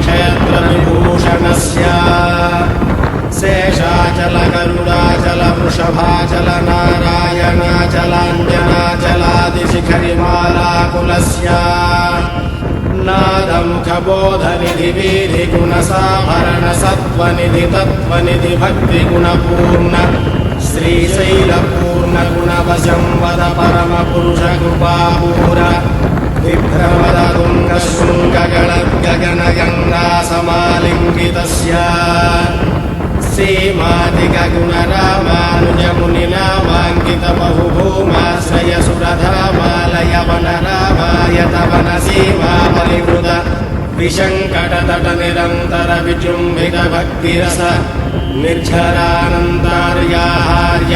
क्षयत्रविभूषणस्य शेषाचल गरुडाचल वृषभाचल नारायणाचलाञ्जनाचलादिशिखरिमालाकुलस्य नादमुखबोधनिधिवीधिगुणसाभरण सत्त्वनिधि तत्त्वनिधि भक्तिगुणपूर्ण श्रीशैलपूर्णगुणवशं वद परमपुरुषकृपापूर विभ्रमदतुङ्गशृङ्गगणगगनगङ्गासमालिङ्गितस्य सीमादिगगुणरामानुजमुनिनामाङ्कितबहुभूमाश्रयसुरधामालयवनरामायतवनसीमा विशङ्कटतटनिरन्तर विजृम्भित भक्तिरस निर्झरानन्तार्याहार्य